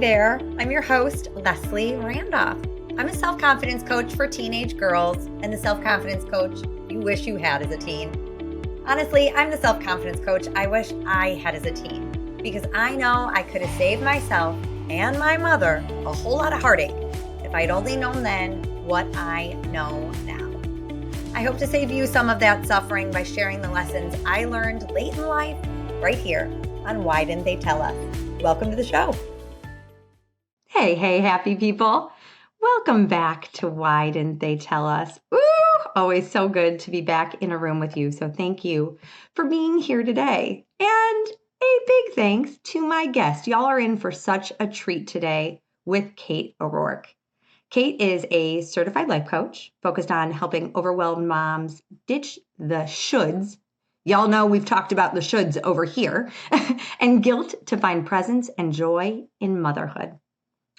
there, I'm your host, Leslie Randolph. I'm a self-confidence coach for teenage girls and the self-confidence coach you wish you had as a teen. Honestly, I'm the self-confidence coach I wish I had as a teen because I know I could have saved myself and my mother a whole lot of heartache if I'd only known then what I know now. I hope to save you some of that suffering by sharing the lessons I learned late in life right here on Why Didn't They Tell Us? Welcome to the show. Hey, happy people. Welcome back to Why Didn't They Tell Us? Ooh, always so good to be back in a room with you. So thank you for being here today. And a big thanks to my guest. Y'all are in for such a treat today with Kate O'Rourke. Kate is a certified life coach focused on helping overwhelmed moms ditch the shoulds. Y'all know we've talked about the shoulds over here and guilt to find presence and joy in motherhood.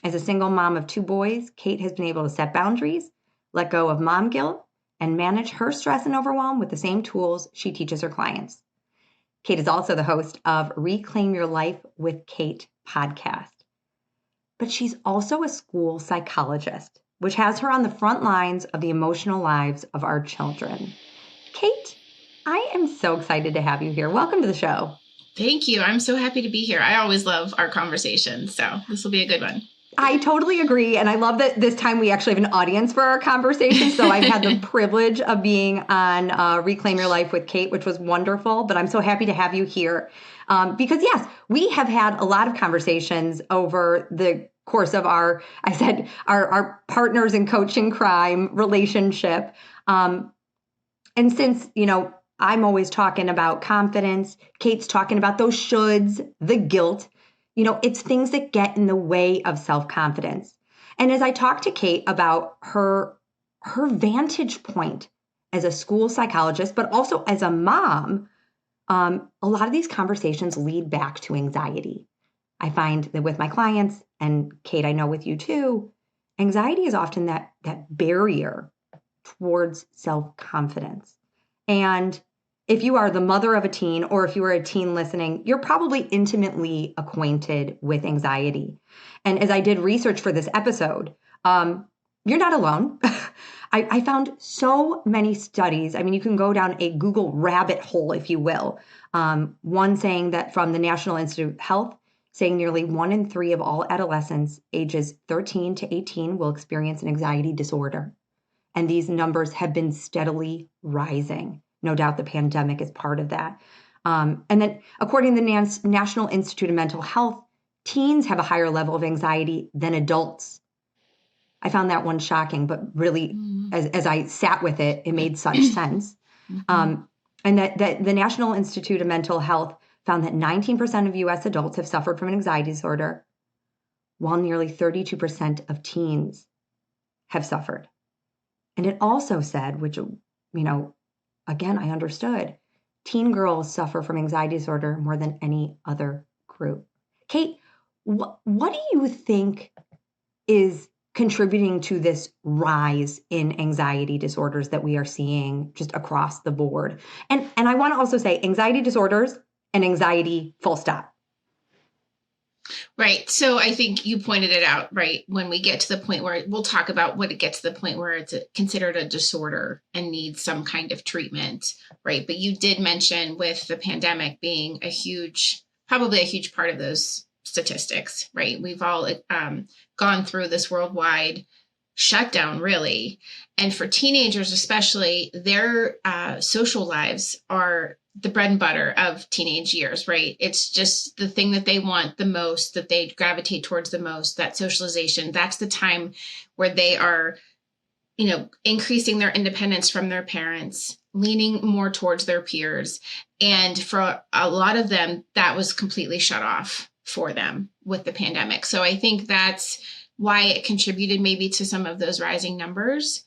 As a single mom of 2 boys, Kate has been able to set boundaries, let go of mom guilt, and manage her stress and overwhelm with the same tools she teaches her clients. Kate is also the host of Reclaim Your Life with Kate podcast. But she's also a school psychologist, which has her on the front lines of the emotional lives of our children. Kate, I am so excited to have you here. Welcome to the show. Thank you. I'm so happy to be here. I always love our conversations, so this will be a good one. I totally agree. And I love that this time we actually have an audience for our conversation. So I've had the privilege of being on Reclaim Your Life with Kate, which was wonderful. But I'm so happy to have you here because, yes, we have had a lot of conversations over the course of our partners in coaching crime relationship. And since, I'm always talking about confidence, Kate's talking about those shoulds, the guilt. It's things that get in the way of self-confidence. And as I talk to Kate about her vantage point as a school psychologist, but also as a mom, a lot of these conversations lead back to anxiety. I find that with my clients, and Kate, I know with you too, anxiety is often that barrier towards self-confidence. And if you are the mother of a teen, or if you are a teen listening, you're probably intimately acquainted with anxiety. And as I did research for this episode, you're not alone. I found so many studies. I mean, you can go down a Google rabbit hole, if you will. One saying that from the National Institute of Health, saying nearly 1 in 3 of all adolescents ages 13 to 18 will experience an anxiety disorder. And these numbers have been steadily rising. No doubt the pandemic is part of that. And then according to the National Institute of Mental Health, teens have a higher level of anxiety than adults. I found that one shocking, but really, as I sat with it, it made such sense. And that the National Institute of Mental Health found that 19% of U.S. adults have suffered from an anxiety disorder, while nearly 32% of teens have suffered. And it also said, which, again, I understood, teen girls suffer from anxiety disorder more than any other group. Kate, what do you think is contributing to this rise in anxiety disorders that we are seeing just across the board? And I want to also say anxiety disorders and anxiety, full stop. Right. So I think you pointed it out, right? When we get to the point where we'll talk about when it gets to the point where it's considered a disorder and needs some kind of treatment, right? But you did mention with the pandemic being probably a huge part of those statistics, right? We've all gone through this worldwide shutdown, really. And for teenagers, especially, their social lives are the bread and butter of teenage years, right? It's just the thing that they want the most, that they gravitate towards the most, that socialization. That's the time where they are, increasing their independence from their parents, leaning more towards their peers. And for a lot of them, that was completely shut off for them with the pandemic. So I think that's why it contributed maybe to some of those rising numbers.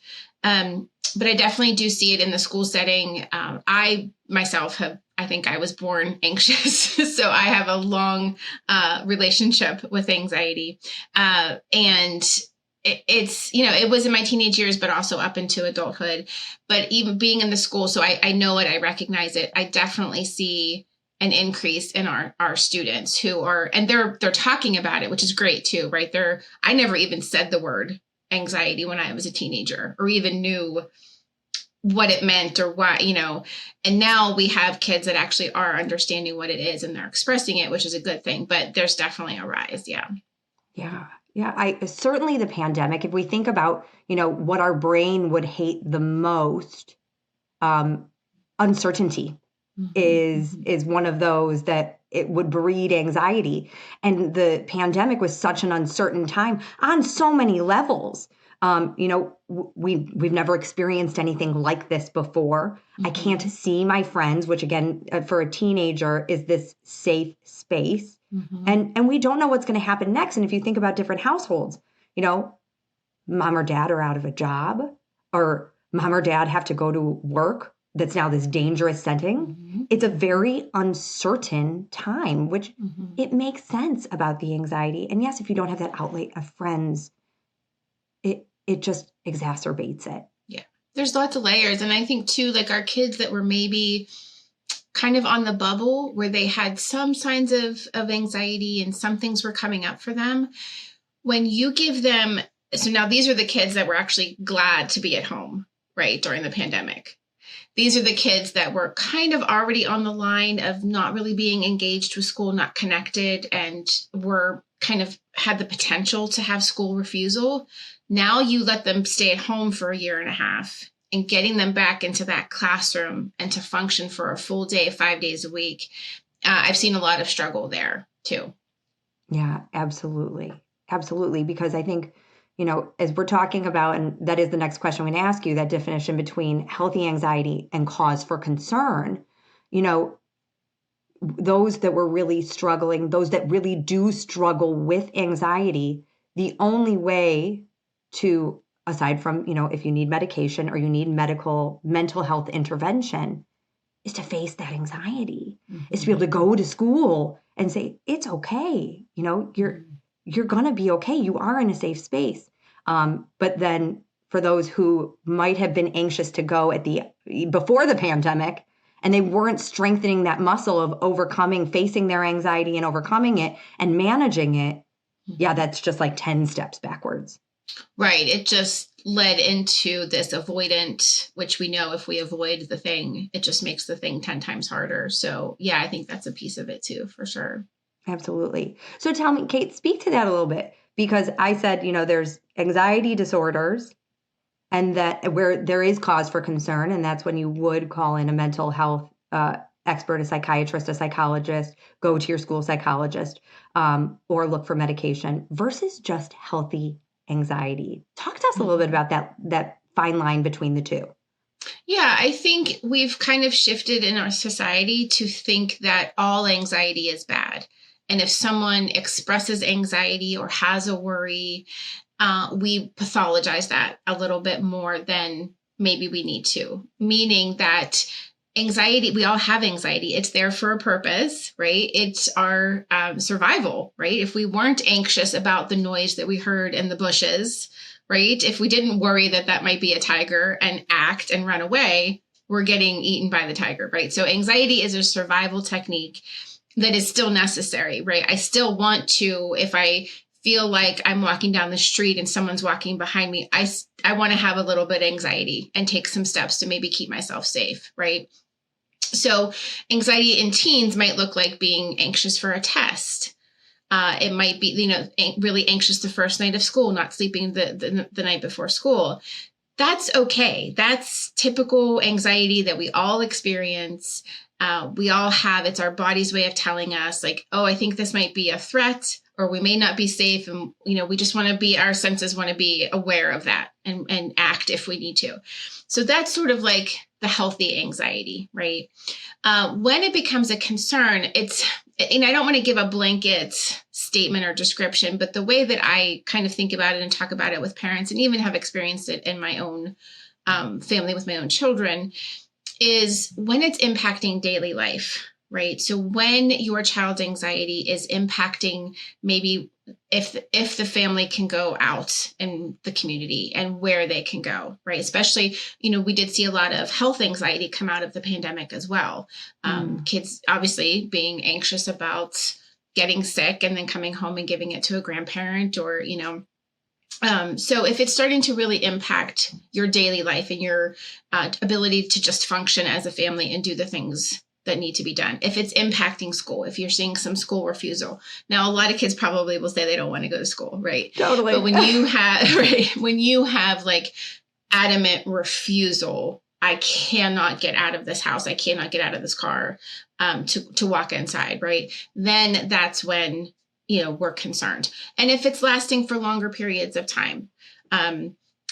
But I definitely do see it in the school setting. I myself I think I was born anxious. So I have a long relationship with anxiety. And it was in my teenage years, but also up into adulthood. But even being in the school, so I know it, I recognize it. I definitely see an increase in our students who are, and they're talking about it, which is great too, right? I never even said the word anxiety when I was a teenager, or even knew what it meant or why, and now we have kids that actually are understanding what it is and they're expressing it, which is a good thing, but there's definitely a rise. Yeah. Yeah. Yeah. I certainly the pandemic, if we think about, what our brain would hate the most, uncertainty is one of those that it would breed anxiety. And the pandemic was such an uncertain time on so many levels. We've never experienced anything like this before. I can't see my friends, which again, for a teenager is this safe space. And we don't know what's going to happen next. And if you think about different households, mom or dad are out of a job, or mom or dad have to go to work that's now this dangerous setting. It's a very uncertain time, which it makes sense about the anxiety. And yes, if you don't have that outlet of friends, it just exacerbates it. Yeah. There's lots of layers. And I think too, like our kids that were maybe kind of on the bubble where they had some signs of anxiety and some things were coming up for them. When you give them, so now these are the kids that were actually glad to be at home, right, during the pandemic. These are the kids that were kind of already on the line of not really being engaged with school, not connected, and were kind of had the potential to have school refusal. Now you let them stay at home for a year and a half, and getting them back into that classroom and to function for a full day, 5 days a week. I've seen a lot of struggle there too. Yeah, absolutely. Absolutely. Because I think, as we're talking about, and that is the next question I'm going to ask you, that definition between healthy anxiety and cause for concern, those that were really struggling, those that really do struggle with anxiety, the only way to, aside from, if you need medication or you need mental health intervention, is to face that anxiety, is to be able to go to school and say, it's okay. You're going to be okay. You are in a safe space. But then for those who might have been anxious to go before the pandemic, and they weren't strengthening that muscle of facing their anxiety and overcoming it and managing it. Yeah, that's just like 10 steps backwards. Right. It just led into this avoidant, which we know if we avoid the thing, it just makes the thing 10 times harder. So yeah, I think that's a piece of it too, for sure. Absolutely. So tell me, Kate, speak to that a little bit, because I said, there's anxiety disorders and that where there is cause for concern. And that's when you would call in a mental health expert, a psychiatrist, a psychologist, go to your school psychologist, or look for medication, versus just healthy anxiety. Talk to us a little bit about that fine line between the two. Yeah, I think we've kind of shifted in our society to think that all anxiety is bad. And if someone expresses anxiety or has a worry, we pathologize that a little bit more than maybe we need to, meaning that anxiety, we all have anxiety. It's there for a purpose, right? It's our survival, right? If we weren't anxious about the noise that we heard in the bushes, right? If we didn't worry that might be a tiger and act and run away, we're getting eaten by the tiger, right? So anxiety is a survival technique that is still necessary, right? I still want to, if I feel like I'm walking down the street and someone's walking behind me, I want to have a little bit of anxiety and take some steps to maybe keep myself safe, right? So anxiety in teens might look like being anxious for a test. It might be, really anxious the first night of school, not sleeping the night before school. That's okay. That's typical anxiety that we all experience. We all have. It's our body's way of telling us like, oh, I think this might be a threat, or we may not be safe. And, we just want to be, our senses want to be aware of that and act if we need to. So that's sort of like the healthy anxiety, right? When it becomes a concern, and I don't want to give a blanket statement or description, but the way that I kind of think about it and talk about it with parents, and even have experienced it in my own family with my own children, is when it's impacting daily life, right? So when your child's anxiety is impacting maybe if the family can go out in the community and where they can go, right? Especially, we did see a lot of health anxiety come out of the pandemic as well. Kids obviously being anxious about getting sick and then coming home and giving it to a grandparent or, so if it's starting to really impact your daily life and your ability to just function as a family and do the things that need to be done, if it's impacting school, if you're seeing some school refusal. Now, a lot of kids probably will say they don't want to go to school, right? Totally. But when you have, when you have like adamant refusal, I cannot get out of this house, I cannot get out of this car, to walk inside, right? Then that's when, we're concerned. And if it's lasting for longer periods of time,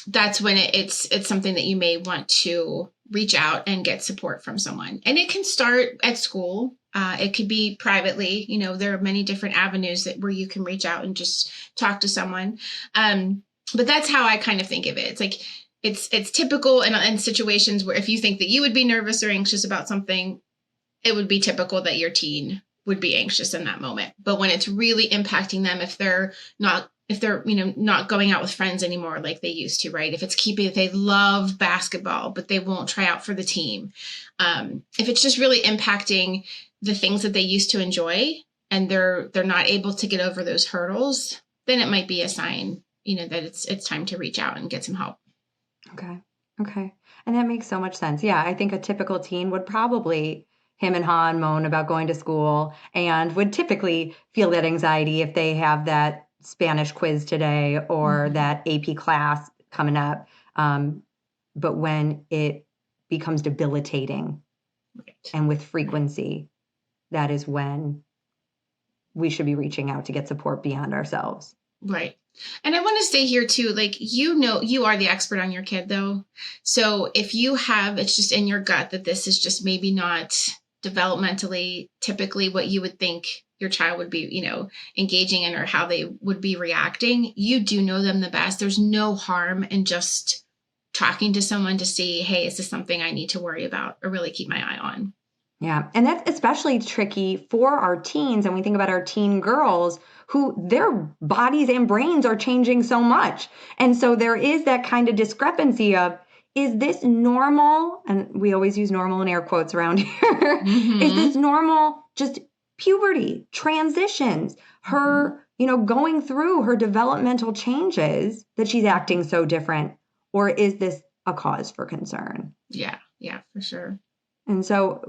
that's when it's something that you may want to reach out and get support from someone. And it can start at school. It could be privately. There are many different avenues where you can reach out and just talk to someone. But that's how I kind of think of it. It's like, it's typical in situations where if you think that you would be nervous or anxious about something, it would be typical that your teen would be anxious in that moment. But when it's really impacting them, if they're not going out with friends anymore like they used to, right? If they love basketball, but they won't try out for the team. If it's just really impacting the things that they used to enjoy and they're not able to get over those hurdles, then it might be a sign, that it's time to reach out and get some help. Okay. And that makes so much sense. Yeah. I think a typical teen would probably him and ha and moan about going to school and would typically feel that anxiety if they have that Spanish quiz today or that AP class coming up. But when it becomes debilitating and with frequency, that is when we should be reaching out to get support beyond ourselves. Right. And I want to say here too, like, you are the expert on your kid though. So if it's just in your gut that this is just maybe not developmentally typically what you would think your child would be, engaging in or how they would be reacting, you do know them the best. There's no harm in just talking to someone to see, hey, is this something I need to worry about or really keep my eye on? Yeah. And that's especially tricky for our teens. And we think about our teen girls who their bodies and brains are changing so much. And so there is that kind of discrepancy of, is this normal? And we always use normal in air quotes around here. Is this normal? Just puberty, transitions, her, going through her developmental changes that she's acting so different? Or is this a cause for concern? Yeah, for sure. And so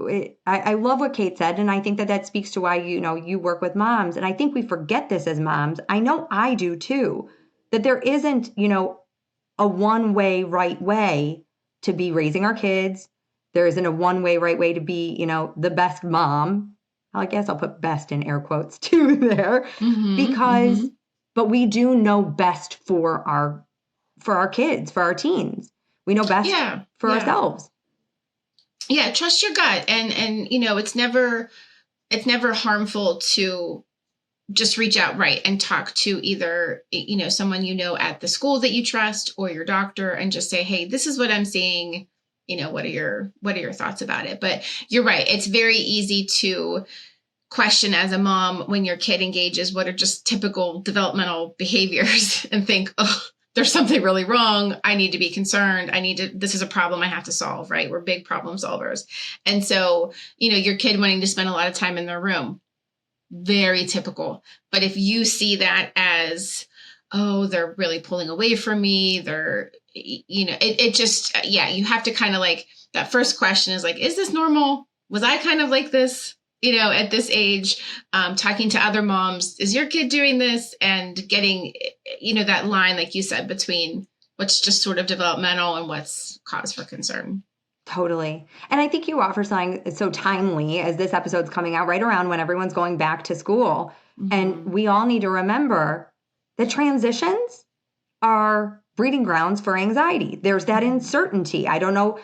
I love what Kate said. And I think that speaks to why, you work with moms. And I think we forget this as moms. I know I do too, that there isn't, a one-way right way to be raising our kids. There isn't a one-way right way to be, the best mom. I guess I'll put best in air quotes too there but we do know best for our kids, for our teens. We know best for ourselves. Yeah. Trust your gut. And, it's never harmful to just reach out, right, and talk to either, someone at the school that you trust or your doctor and just say, hey, this is what I'm seeing. What are your thoughts about it? But you're right. It's very easy to question as a mom when your kid engages what are just typical developmental behaviors and think, oh, there's something really wrong. I need to be concerned. This is a problem I have to solve, right? We're big problem solvers. And so, your kid wanting to spend a lot of time in their room, very typical. But if you see that as, oh, they're really pulling away from me, they're, it just, you have to kind of like, that first question is like, is this normal? Was I kind of like this, at this age? Talking to other moms, is your kid doing this? And getting, that line, like you said, between what's just sort of developmental and what's cause for concern. Totally. And I think you offer something so timely as this episode's coming out right around when everyone's going back to school. And we all need to remember that transitions are breeding grounds for anxiety. There's that uncertainty. I don't know,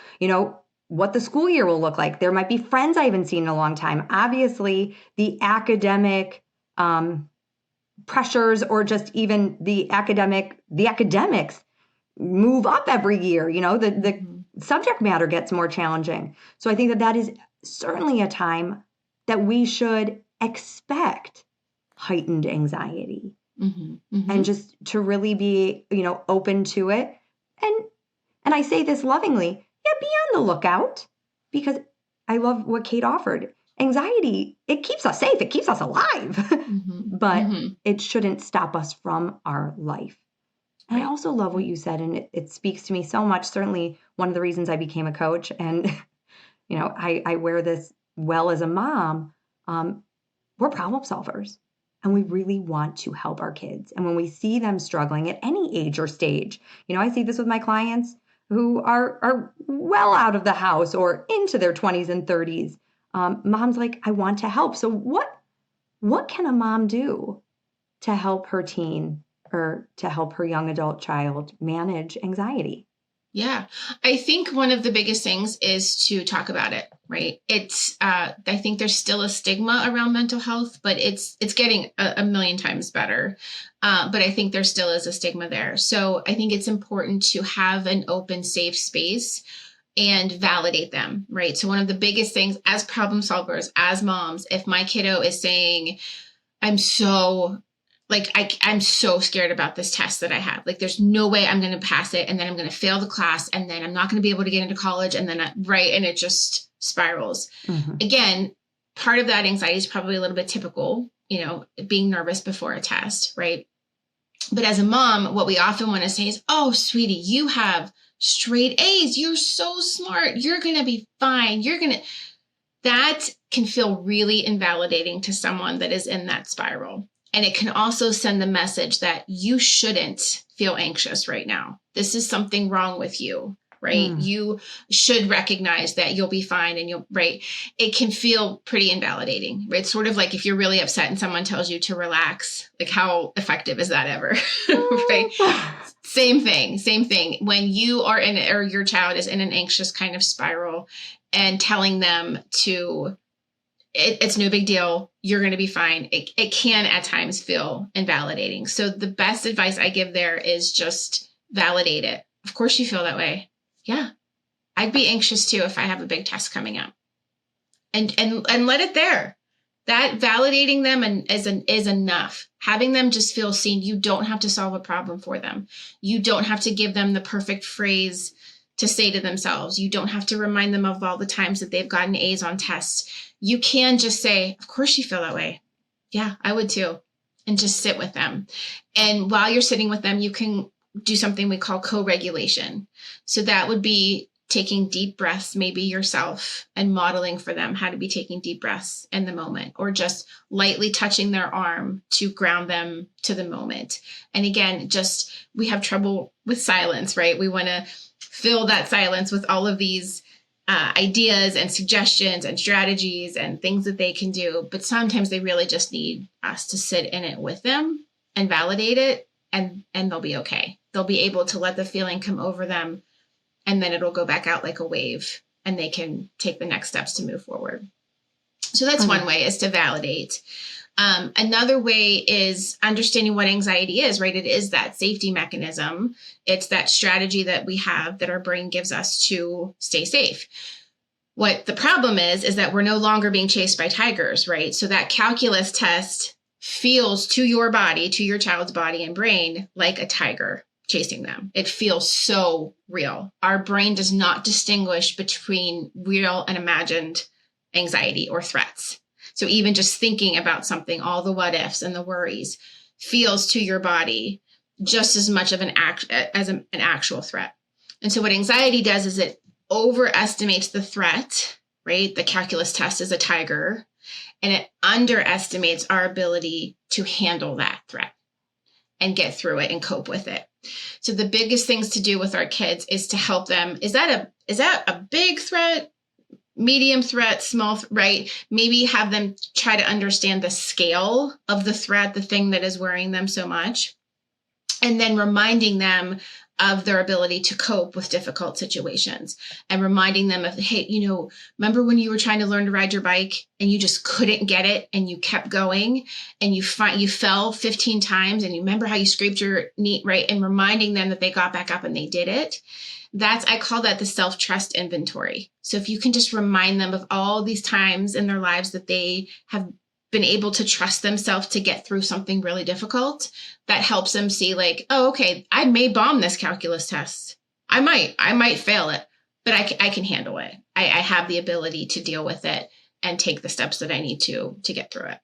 what the school year will look like. There might be friends I haven't seen in a long time. Obviously, the academic pressures or just even the academics move up every year. The subject matter gets more challenging. So I think that is certainly a time that we should expect heightened anxiety. and just to really be, open to it. And I say this lovingly, be on the lookout, because I love what Kate offered. Anxiety, it keeps us safe. It keeps us alive, but it shouldn't stop us from our life. And I also love what you said, and it speaks to me so much. Certainly one of the reasons I became a coach, and, I wear this well as a mom. We're problem solvers, and we really want to help our kids. And when we see them struggling at any age or stage, I see this with my clients who are well out of the house or into their 20s and 30s. Mom's like, I want to help. So what can a mom do to help her teen or to help her young adult child manage anxiety? Yeah, I think one of the biggest things is to talk about it, right? It's, I think there's still a stigma around mental health, but it's getting a million times better. But I think there still is a stigma there. So I think it's important to have an open, safe space and validate them, right? So one of the biggest things as problem solvers, as moms, if my kiddo is saying, I'm so scared about this test that I have. Like, there's no way I'm going to pass it. And then I'm going to fail the class. And then I'm not going to be able to get into college. And then, and it just spirals. Again, part of that anxiety is probably a little bit typical, being nervous before a test, right? But as a mom, what we often want to say is, oh, sweetie, you have straight A's. You're so smart. You're going to be fine. That can feel really invalidating to someone that is in that spiral. And it can also send the message that you shouldn't feel anxious right now. This is something wrong with you, right? You should recognize that you'll be fine and right? It can feel pretty invalidating, right? It's sort of like if you're really upset and someone tells you to relax, like how effective is that ever, right? Same thing. When you are or your child is in an anxious kind of spiral and telling them to, it's no big deal. You're going to be fine. It can at times feel invalidating. So the best advice I give there is just validate it. Of course you feel that way. Yeah. I'd be anxious too if I have a big test coming up. And let it there. That validating them is enough. Having them just feel seen. You don't have to solve a problem for them. You don't have to give them the perfect phrase to say to themselves. You don't have to remind them of all the times that they've gotten A's on tests. You can just say, of course you feel that way. Yeah, I would too. And just sit with them. And while you're sitting with them, you can do something we call co-regulation. So that would be taking deep breaths, maybe yourself, and modeling for them how to be taking deep breaths in the moment, or just lightly touching their arm to ground them to the moment. And again, we have trouble with silence, right? We want to fill that silence with all of these ideas and suggestions and strategies and things that they can do. But sometimes they really just need us to sit in it with them and validate it, and they'll be okay. They'll be able to let the feeling come over them, and then it'll go back out like a wave, and they can take the next steps to move forward. So that's one way, is to validate. Another way is understanding what anxiety is, right? It is that safety mechanism. It's that strategy that we have that our brain gives us to stay safe. What the problem is that we're no longer being chased by tigers, right? So that calculus test feels to your body, to your child's body and brain, like a tiger chasing them. It feels so real. Our brain does not distinguish between real and imagined anxiety or threats. So even just thinking about something, all the what ifs and the worries feels to your body just as much of an actual threat. And so what anxiety does is it overestimates the threat, right? The calculus test is a tiger, and it underestimates our ability to handle that threat and get through it and cope with it. So the biggest things to do with our kids is to help them. Is that a big threat? Medium threat, small, right? Maybe have them try to understand the scale of the threat, the thing that is worrying them so much. And then reminding them of their ability to cope with difficult situations, and reminding them of, hey, remember when you were trying to learn to ride your bike and you just couldn't get it and you kept going and you fell 15 times and you remember how you scraped your knee, right? And reminding them that they got back up and they did it. I call that the self-trust inventory. So if you can just remind them of all these times in their lives that they have been able to trust themselves to get through something really difficult, that helps them see like, oh, okay, I may bomb this calculus test. I might fail it, but I can handle it. I have the ability to deal with it and take the steps that I need to get through it.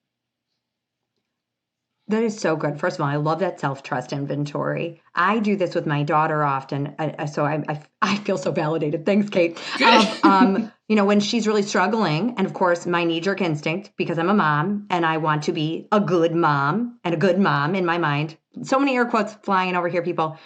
That is so good. First of all, I love that self-trust inventory. I do this with my daughter often. So I feel so validated. Thanks, Kate. When she's really struggling, and of course, my knee-jerk instinct, because I'm a mom and I want to be a good mom, and a good mom in my mind, so many air quotes flying over here, people,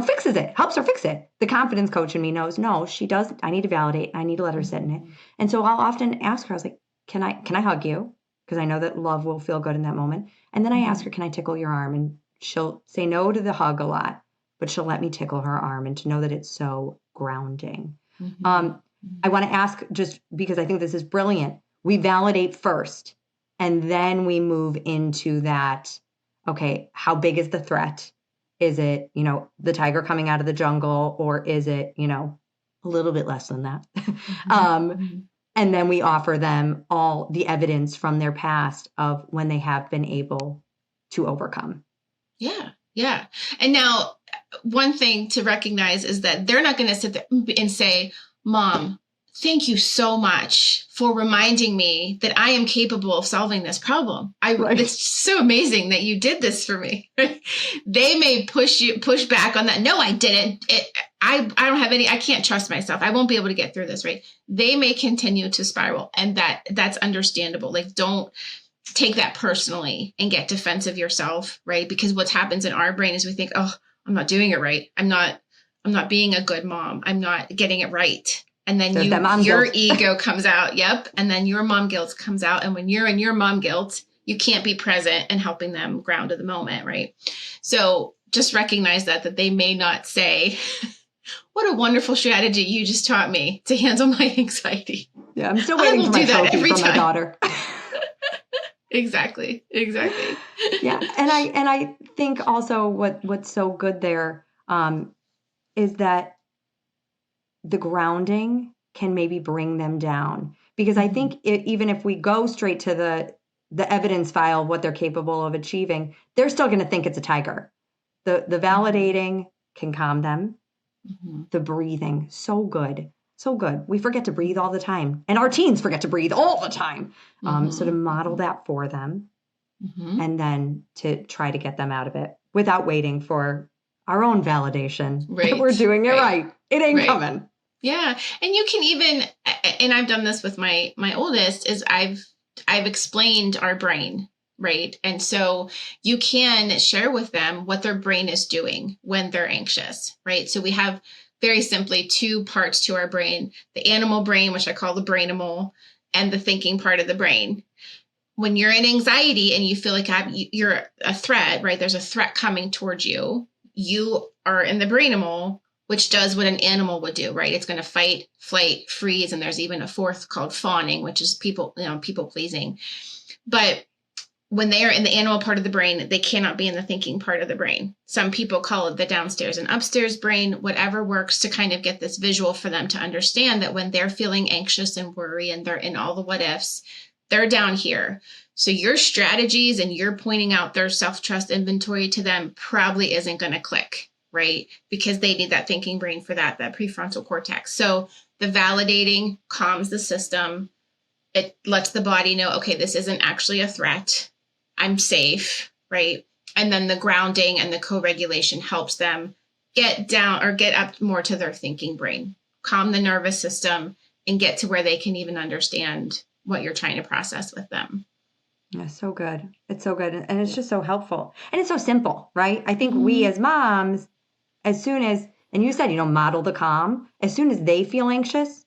fixes it, helps her fix it. The confidence coach in me knows, no, she does. I need to validate. I need to let her sit in it. And so I'll often ask her, I was like, can I hug you? Because I know that love will feel good in that moment. And then I ask her, can I tickle your arm? And she'll say no to the hug a lot, but she'll let me tickle her arm, and to know that it's so grounding. I want to ask, just because I think this is brilliant, we validate first, and then we move into that, okay, how big is the threat? Is it, the tiger coming out of the jungle, or is it, a little bit less than that? And then we offer them all the evidence from their past of when they have been able to overcome. Yeah. Yeah. And now one thing to recognize is that they're not going to sit there and say, Mom, thank you so much for reminding me that I am capable of solving this problem. It's so amazing that you did this for me. They may push back on that. No, I didn't. I don't have I can't trust myself. I won't be able to get through this, right? They may continue to spiral, and that's understandable. Like, don't take that personally and get defensive yourself, right? Because what happens in our brain is we think, oh, I'm not doing it right. I'm not being a good mom. I'm not getting it right. And then your ego comes out. Yep. And then your mom guilt comes out. And when you're in your mom guilt, you can't be present and helping them ground to the moment. Right. So just recognize that they may not say, what a wonderful strategy you just taught me to handle my anxiety. Yeah. I'm still waiting for my trophy from my daughter. Exactly. Yeah. And I think also what's so good there is that the grounding can maybe bring them down, because I think even if we go straight to the evidence file of what they're capable of achieving, they're still going to think it's a tiger. The validating can calm them. The breathing, so good. We forget to breathe all the time, and our teens forget to breathe all the time. So to model that for them, and then to try to get them out of it without waiting for our own validation. Right. We're doing it right. It ain't coming. Yeah. And you can even, and I've done this with my oldest, is I've explained our brain, right? And so you can share with them what their brain is doing when they're anxious, right? So we have very simply two parts to our brain: the animal brain, which I call the brainimal, and the thinking part of the brain. When you're in anxiety and you feel like you're a threat, right? There's a threat coming towards you. You are in the brainimal, which does what an animal would do, right? It's going to fight, flight, freeze. And there's even a fourth called fawning, which is people pleasing. But when they are in the animal part of the brain, they cannot be in the thinking part of the brain. Some people call it the downstairs and upstairs brain, whatever works to kind of get this visual for them to understand that when they're feeling anxious and worry and they're in all the what ifs, they're down here. So your strategies and you're pointing out their self-trust inventory to them probably isn't going to click, right? Because they need that thinking brain for that prefrontal cortex. So the validating calms the system. It lets the body know, okay, this isn't actually a threat. I'm safe, right? And then the grounding and the co-regulation helps them get down or get up more to their thinking brain, calm the nervous system, and get to where they can even understand what you're trying to process with them. Yeah, so good. It's so good. And it's just so helpful. And it's so simple, right? I think we as moms, as soon as, and you said, model the calm, as soon as they feel anxious,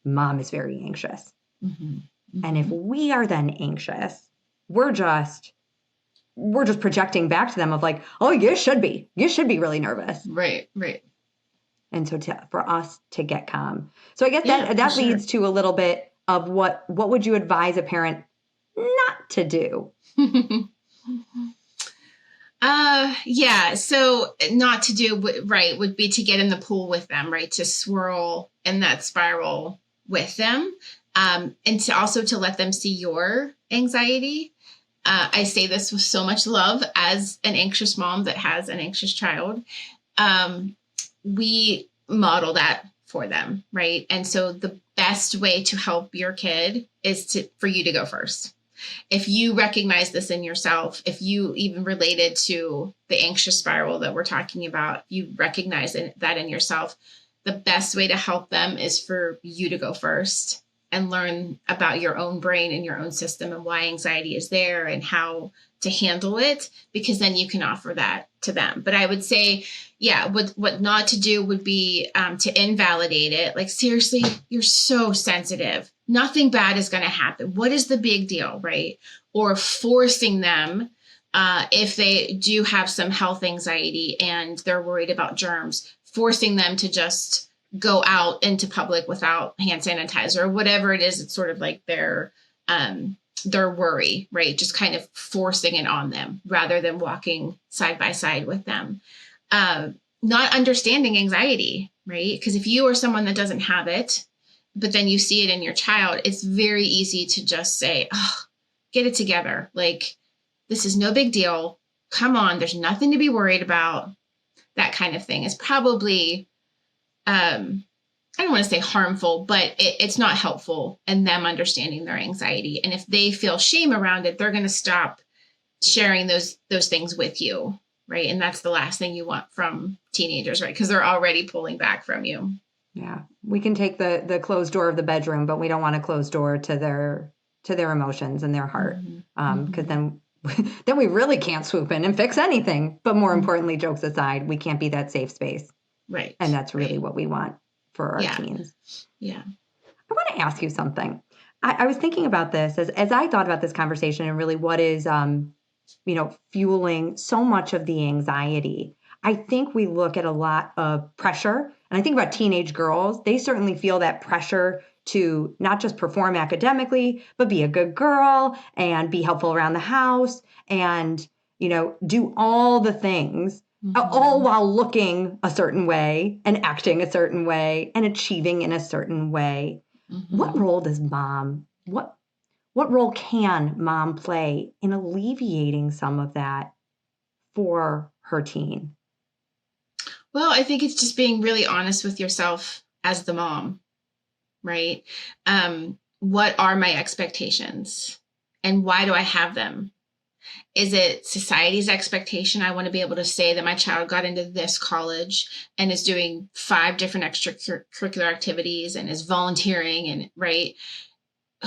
mom is very anxious. And if we are then anxious, we're just projecting back to them of like, oh, you should be really nervous. Right. And so for us to get calm. So I guess that leads to a little bit of what would you advise a parent not to do? So not to do, right, would be to get in the pool with them, right? To swirl in that spiral with them. And to also to let them see your anxiety. I say this with so much love as an anxious mom that has an anxious child. We model that for them, right? And so the best way to help your kid is for you to go first. If you recognize this in yourself, if you even related to the anxious spiral that we're talking about, you recognize that in yourself, the best way to help them is for you to go first and learn about your own brain and your own system and why anxiety is there and how to handle it, because then you can offer that to them. But I would say, yeah, what not to do would be to invalidate it. Like, seriously, you're so sensitive. Nothing bad is going to happen. What is the big deal, right? Or forcing them, if they do have some health anxiety and they're worried about germs, forcing them to just go out into public without hand sanitizer or whatever it is. It's sort of like their worry, right? Just kind of forcing it on them rather than walking side by side with them. Not understanding anxiety, right? Because if you are someone that doesn't have it, but then you see it in your child, it's very easy to just say, oh, get it together. Like, this is no big deal. Come on, there's nothing to be worried about. That kind of thing is probably, I don't want to say harmful, but it's not helpful in them understanding their anxiety. And if they feel shame around it, they're going to stop sharing those things with you, right? And that's the last thing you want from teenagers, right? Because they're already pulling back from you. Yeah, we can take the closed door of the bedroom, but we don't want a closed door to their emotions and their heart, because then we really can't swoop in and fix anything. But more importantly, jokes aside, we can't be that safe space. Right. And that's really what we want for our teens. Yeah. I want to ask you something. I was thinking about this as I thought about this conversation and really what is, fueling so much of the anxiety. I think we look at a lot of pressure, and I think about teenage girls. They certainly feel that pressure to not just perform academically, but be a good girl and be helpful around the house and, do all the things, all while looking a certain way and acting a certain way and achieving in a certain way. What role does what role can mom play in alleviating some of that for her teen? Well, I think it's just being really honest with yourself as the mom, right? What are my expectations and why do I have them? Is it society's expectation? I want to be able to say that my child got into this college and is doing 5 different extracurricular activities and is volunteering and right.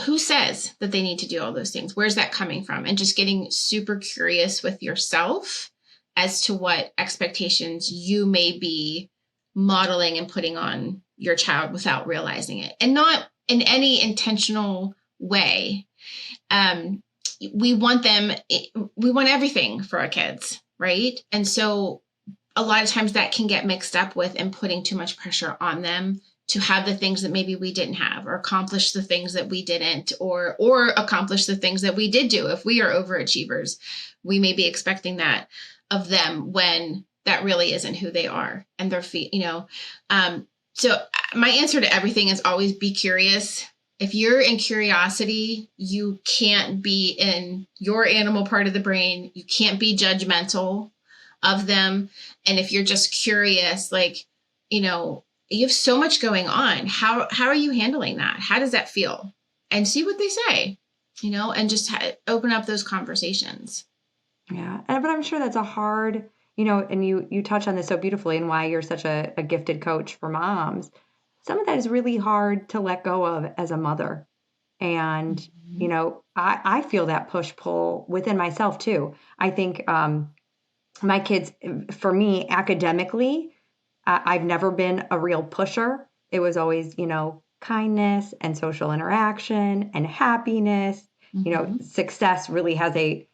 Who says that they need to do all those things? Where's that coming from? And just getting super curious with yourself as to what expectations you may be modeling and putting on your child without realizing it, and not in any intentional way. We want everything for our kids, right? And so a lot of times that can get mixed up with and putting too much pressure on them to have the things that maybe we didn't have, or accomplish the things that we didn't, or accomplish the things that we did do. If we are overachievers, we may be expecting that of them when that really isn't who they are and their feet, So my answer to everything is always be curious. If you're in curiosity, you can't be in your animal part of the brain. You can't be judgmental of them. And if you're just curious, you have so much going on. How are you handling that? How does that feel? And see what they say, and just open up those conversations. Yeah. But I'm sure that's a hard, and you touch on this so beautifully and why you're such a gifted coach for moms. Some of that is really hard to let go of as a mother. And, I feel that push-pull within myself too. I think my kids, for me, academically, I've never been a real pusher. It was always, kindness and social interaction and happiness. Success really has a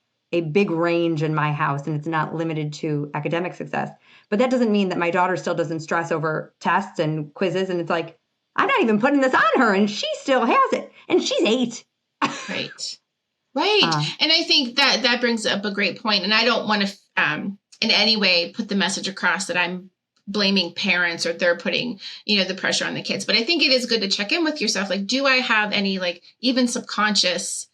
big range in my house, and it's not limited to academic success. But that doesn't mean that my daughter still doesn't stress over tests and quizzes. And it's like, I'm not even putting this on her, and she still has it. And she's 8. Right. And I think that brings up a great point. And I don't want to in any way put the message across that I'm blaming parents or they're putting, the pressure on the kids. But I think it is good to check in with yourself. Like, do I have any, even subconscious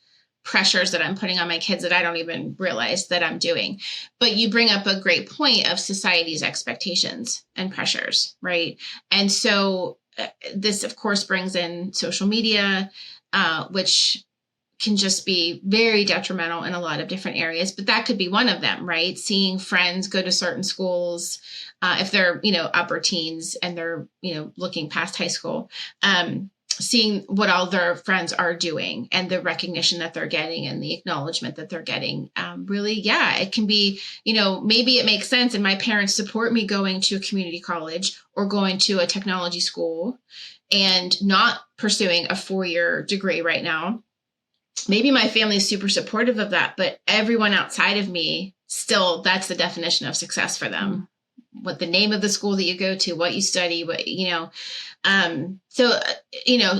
pressures that I'm putting on my kids that I don't even realize that I'm doing. But you bring up a great point of society's expectations and pressures, right? And so this, of course, brings in social media, which can just be very detrimental in a lot of different areas, but that could be one of them, right? Seeing friends go to certain schools, if they're, upper teens and they're, looking past high school, seeing what all their friends are doing and the recognition that they're getting and the acknowledgement that they're getting. Really, yeah, it can be, maybe it makes sense. And my parents support me going to a community college or going to a technology school and not pursuing a 4-year degree right now. Maybe my family is super supportive of that, but everyone outside of me, still, that's the definition of success for them. What the name of the school that you go to, what you study, so,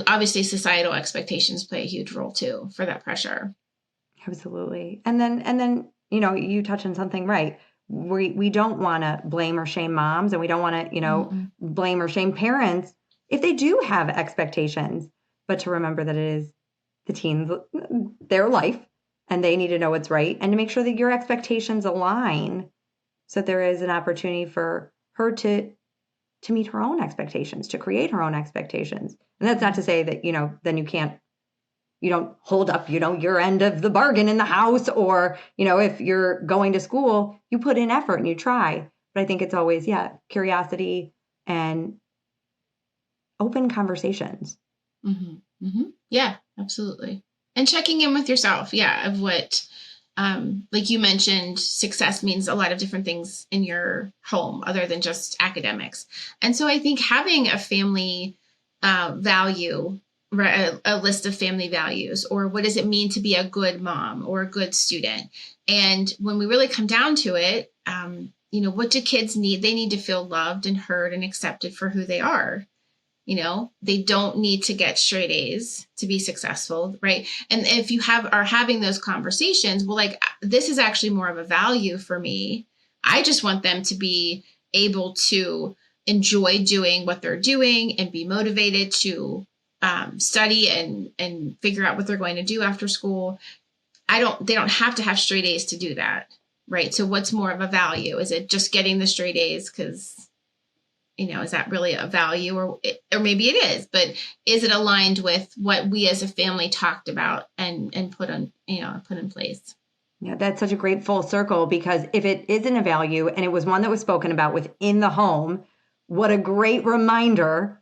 obviously societal expectations play a huge role too for that pressure. Absolutely. And then, you touch on something, right? We don't want to blame or shame moms, and we don't want to, blame or shame parents if they do have expectations, but to remember that it is the teens, their life, and they need to know what's right, and to make sure that your expectations align so there is an opportunity for her to meet her own expectations, to create her own expectations. And that's not to say that, then you don't hold up, your end of the bargain in the house, or, if you're going to school, you put in effort and you try. But I think it's always, curiosity and open conversations. Mm-hmm. Mm-hmm. Yeah, absolutely. And checking in with yourself. Yeah. Of what, like you mentioned, success means a lot of different things in your home other than just academics. And so I think having a family value, a list of family values, or what does it mean to be a good mom or a good student? And when we really come down to it, what do kids need? They need to feel loved and heard and accepted for who they are. They don't need to get straight A's to be successful, right? And if you are having those conversations, well, like, this is actually more of a value for me. I just want them to be able to enjoy doing what they're doing and be motivated to study and figure out what they're going to do after school. They don't have to have straight A's to do that, right? So what's more of a value? Is it just getting the straight A's because is that really a value, or maybe it is, but is it aligned with what we as a family talked about and put in place? Yeah, that's such a great full circle, because if it isn't a value and it was one that was spoken about within the home, what a great reminder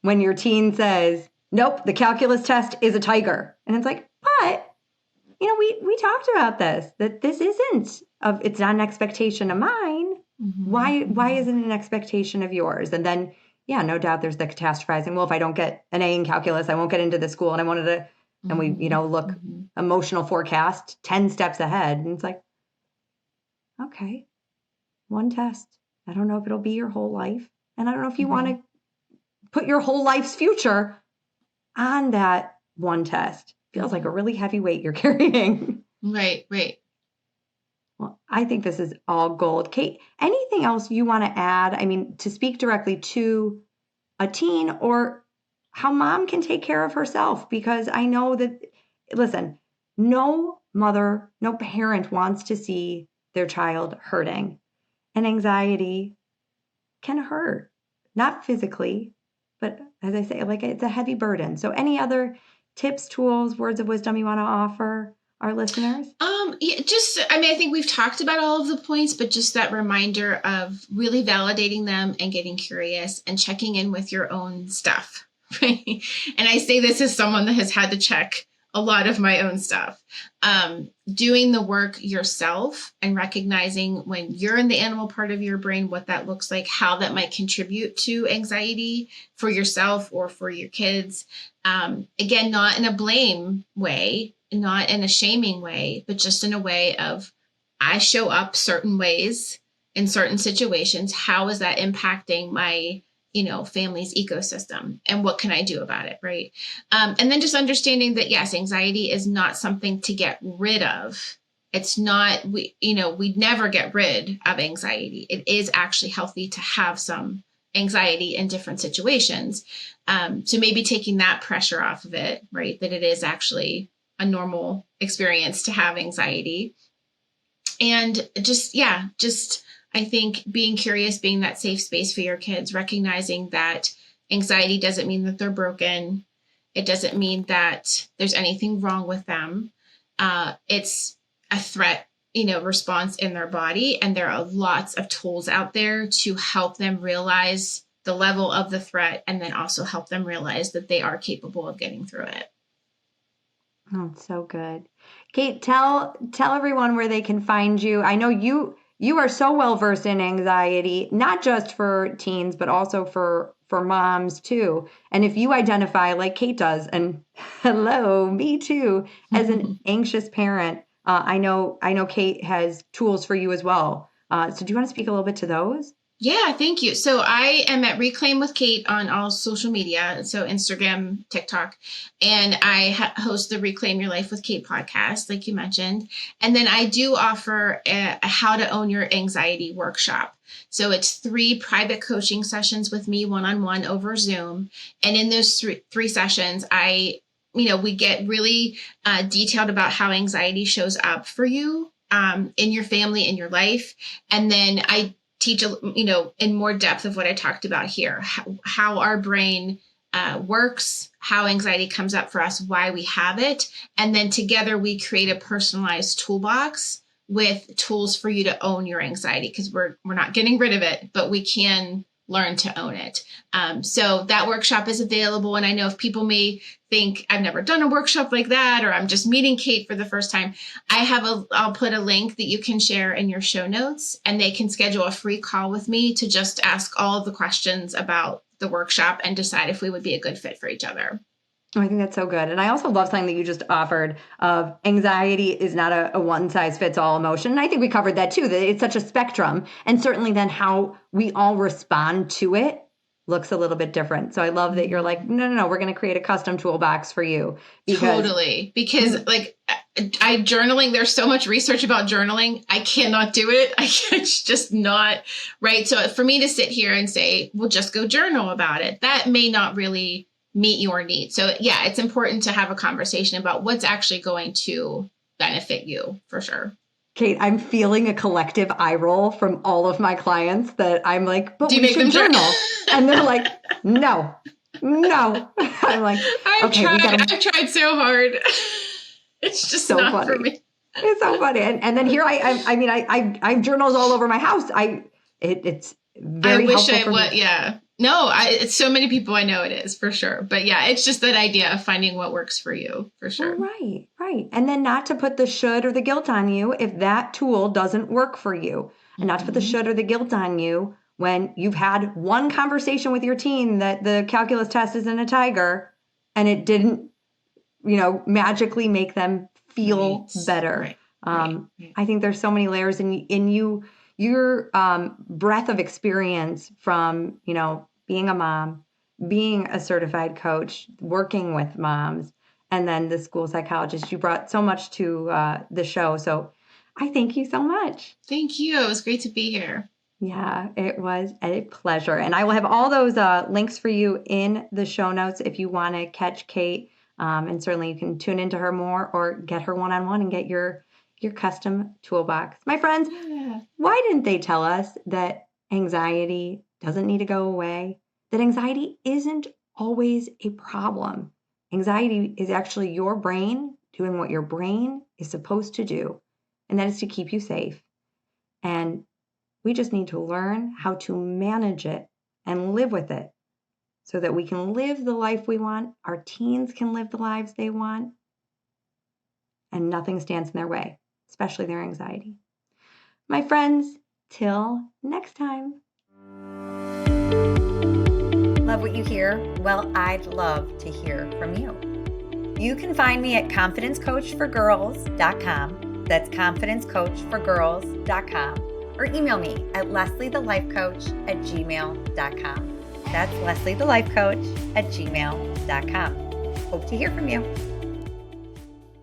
when your teen says, nope, the calculus test is a tiger. And it's like, but, we talked about this, that this isn't it's not an expectation of mine. Mm-hmm. Why isn't it an expectation of yours? And then, no doubt there's the catastrophizing. Well, if I don't get an A in calculus, I won't get into the school. And I wanted to, and we, look emotional forecast 10 steps ahead. And it's like, okay, one test. I don't know if it'll be your whole life. And I don't know if you want to put your whole life's future on that one test. Feels like a really heavy weight you're carrying. Right. Well, I think this is all gold. Kate, anything else you want to add? I mean, to speak directly to a teen, or how mom can take care of herself, because I know that, listen, no mother, no parent wants to see their child hurting. And anxiety can hurt, not physically, but as I say, like, it's a heavy burden. So any other tips, tools, words of wisdom you want to offer our listeners? I think we've talked about all of the points, but just that reminder of really validating them and getting curious and checking in with your own stuff, right? And I say this as someone that has had to check a lot of my own stuff. Doing the work yourself and recognizing when you're in the animal part of your brain, what that looks like, how that might contribute to anxiety for yourself or for your kids. Again, not in a blame way, not in a shaming way, but just in a way of, I show up certain ways in certain situations. How is that impacting my, family's ecosystem, and what can I do about it? Right. And then just understanding that, yes, anxiety is not something to get rid of. It's not, we'd never get rid of anxiety. It is actually healthy to have some anxiety in different situations. So maybe taking that pressure off of it, right? That it is actually a normal experience to have anxiety. And just I think being curious, being that safe space for your kids, recognizing that anxiety doesn't mean that they're broken. It doesn't mean that there's anything wrong with them. It's a threat, response in their body. And there are lots of tools out there to help them realize the level of the threat, and then also help them realize that they are capable of getting through it. Oh, it's so good. Kate, tell everyone where they can find you. I know you are so well versed in anxiety, not just for teens, but also for moms too. And if you identify like Kate does, and hello, me too, as an anxious parent, I know Kate has tools for you as well. So do you want to speak a little bit to those? Yeah, thank you. So I am at Reclaim with Kate on all social media, so Instagram, TikTok, and I host the Reclaim Your Life with Kate podcast, like you mentioned. And then I do offer a How to Own Your Anxiety workshop. So it's 3 private coaching sessions with me one-on-one over Zoom. And in those three sessions, we get really detailed about how anxiety shows up for you in your family, in your life. And then I teach, in more depth of what I talked about here, how our brain works, how anxiety comes up for us, why we have it. And then together we create a personalized toolbox with tools for you to own your anxiety, because we're not getting rid of it, but we can learn to own it. So that workshop is available. And I know if people may think I've never done a workshop like that, or I'm just meeting Kate for the first time, I'll put a link that you can share in your show notes, and they can schedule a free call with me to just ask all of the questions about the workshop and decide if we would be a good fit for each other. Oh, I think that's so good. And I also love something that you just offered of anxiety is not a one size fits all emotion. And I think we covered that too, that it's such a spectrum. And certainly then how we all respond to it looks a little bit different. So I love that you're like, no, we're going to create a custom toolbox for you. Totally. Because like journaling, there's so much research about journaling. I cannot do it. It's just not right. So for me to sit here and say, well, just go journal about it, that may not really meet your needs. So yeah, it's important to have a conversation about what's actually going to benefit you, for sure. Kate, I'm feeling a collective eye roll from all of my clients that I'm like, but we should journal. And they're like, no. I'm like, I've tried so hard. It's just so not funny for me. It's so funny. And then here I have journals all over my house. It's very helpful for me. Yeah. No, it's so many people I know it is, for sure. But yeah, it's just that idea of finding what works for you, for sure. Right. And then not to put the should or the guilt on you if that tool doesn't work for you. And not to put the should or the guilt on you when you've had one conversation with your teen that the calculus test isn't a tiger and it didn't, magically make them feel better. Right. I think there's so many layers in your breadth of experience from, being a mom, being a certified coach, working with moms, and then the school psychologist. You brought so much to the show. So I thank you so much. Thank you. It was great to be here. Yeah, it was a pleasure. And I will have all those links for you in the show notes if you want to catch Kate. And certainly you can tune into her more or get her one-on-one and get your custom toolbox. My friends, Why didn't they tell us that anxiety doesn't need to go away? That anxiety isn't always a problem. Anxiety is actually your brain doing what your brain is supposed to do, and that is to keep you safe. And we just need to learn how to manage it and live with it so that we can live the life we want, our teens can live the lives they want, and nothing stands in their way, especially their anxiety. My friends, till next time. Love what you hear? Well, I'd love to hear from you. You can find me at confidencecoachforgirls.com. That's confidencecoachforgirls.com. Or email me at lesliethelifecoach@gmail.com. That's lesliethelifecoach@gmail.com. Hope to hear from you.